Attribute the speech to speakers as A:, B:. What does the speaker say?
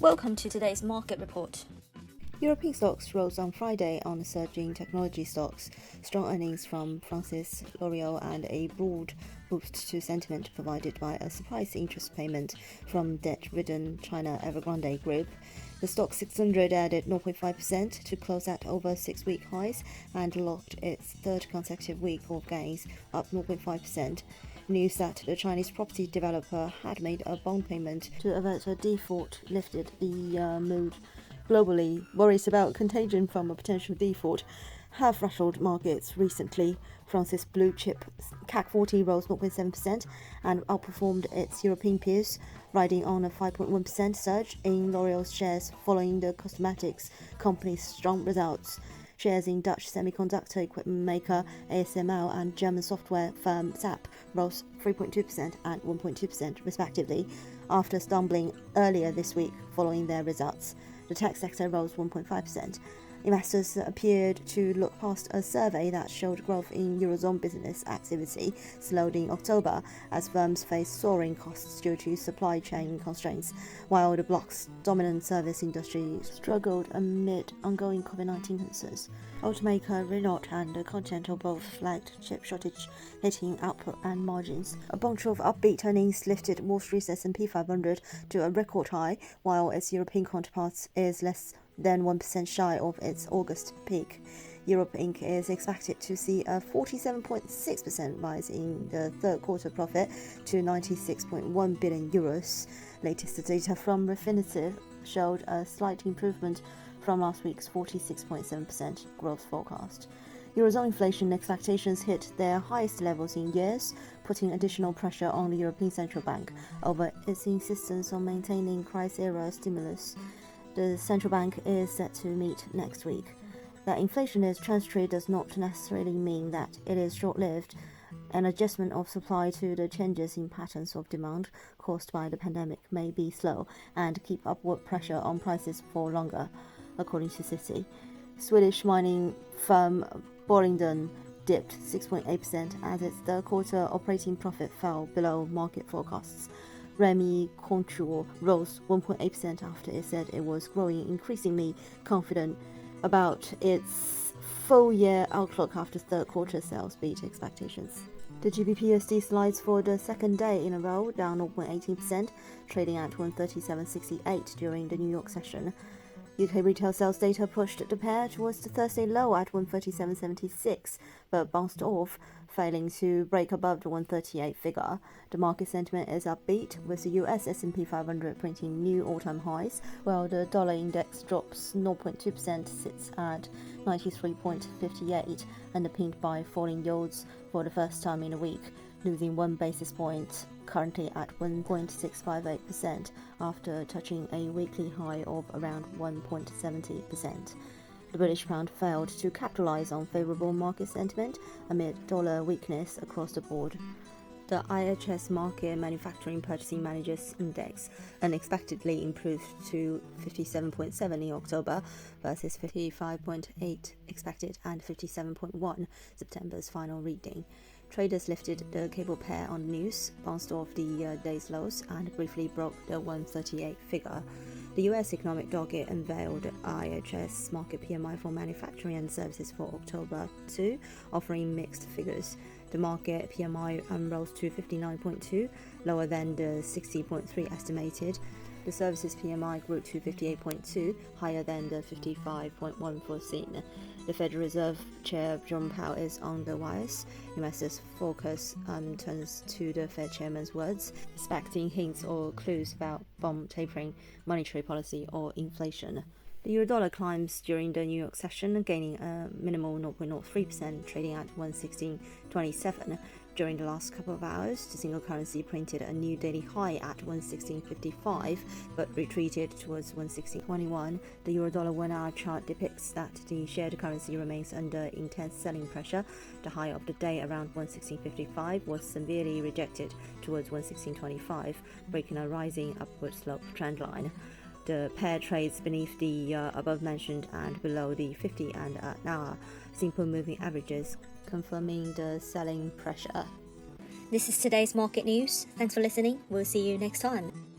A: Welcome to today's market report.
B: European stocks rose on Friday on surging technology stocks, strong earnings from Francis, L'Oreal, and a broad boost to sentiment provided by a surprise interest payment from debt-ridden China Evergrande Group. The stock 600 added 0.5% to close at over 6-week highs and locked its third consecutive week of gains, up 0.5%. News that the Chinese property developer had made a bond payment to avert a default lifted the mood. Globally, worries about contagion from a potential default have rattled markets recently. France's blue chip CAC 40 rose 0.7% and outperformed its European peers, riding on a 5.1% surge in L'Oreal's shares following the cosmetics company's strong results. Shares in Dutch semiconductor equipment maker ASML and German software firm SAP rose 3.2% and 1.2% respectively, after stumbling earlier this week following their results. The tech sector rose 1.5%. Investors appeared to look past a survey that showed growth in Eurozone business activity slowed in October as firms faced soaring costs due to supply chain constraints, while the bloc's dominant service industry struggled amid ongoing COVID-19 concerns. Automaker Renault and Continental both flagged chip shortage hitting output and margins. A bunch of upbeat earnings lifted Wall Street's S&P 500 to a record high, while its European counterparts is less than 1% shy of its August peak. Europe Inc. is expected to see a 47.6% rise in the third quarter profit to 96.1 billion euros. Latest data from Refinitiv showed a slight improvement from last week's 46.7% growth forecast. Eurozone inflation expectations hit their highest levels in years, putting additional pressure on the European Central Bank over its insistence on maintaining crisis-era stimulus. The central bank is set to meet next week. That inflation is transitory does not necessarily mean that it is short-lived. An adjustment of supply to the changes in patterns of demand caused by the pandemic may be slow and keep upward pressure on prices for longer, according to Citi. Swedish mining firm Boliden dipped 6.8% as its third quarter operating profit fell below market forecasts. Rémy Cointreau rose 1.8% after it said it was growing increasingly confident about its full-year outlook after third quarter sales beat expectations. The GBP/USD slides for the second day in a row, down 0.18%, trading at 137.68 during the New York session. UK retail sales data pushed the pair towards the Thursday low at 137.76, but bounced off, failing to break above the 138 figure. The market sentiment is upbeat, with the US S&P 500 printing new all-time highs, while the dollar index drops 0.2%, sits at 93.58, underpinned by falling yields for the first time in a week, losing 1 basis point, currently at 1.658% after touching a weekly high of around 1.70%. The British pound failed to capitalize on favorable market sentiment amid dollar weakness across the board. The IHS Markit Manufacturing Purchasing Managers Index unexpectedly improved to 57.7 in October versus 55.8 expected and 57.1 September's final reading. Traders lifted the cable pair on news, bounced off the day's lows, and briefly broke the 138 figure. The US economic docket unveiled IHS Markit PMI for manufacturing and services for October 2, offering mixed figures. The market PMI rose to 59.2, lower than the 60.3 estimated. The services PMI grew to 58.2, higher than the 55.1 foreseen. The Federal Reserve Chair Jerome Powell is on the wires. Investors' focus turns to the Fed Chairman's words, expecting hints or clues about bomb tapering, monetary policy, or inflation. The euro-dollar climbs during the New York session, gaining a minimal 0.03%, trading at 116.27. During the last couple of hours, the single currency printed a new daily high at 116.55, but retreated towards 116.21. The euro-dollar 1-hour chart depicts that the shared currency remains under intense selling pressure. The high of the day around 116.55 was severely rejected towards 116.25, breaking a rising upward slope trendline. The pair trades beneath the above-mentioned and below the 50 and hour simple moving averages, confirming the selling pressure.
A: This is today's market news. Thanks for listening. We'll see you next time.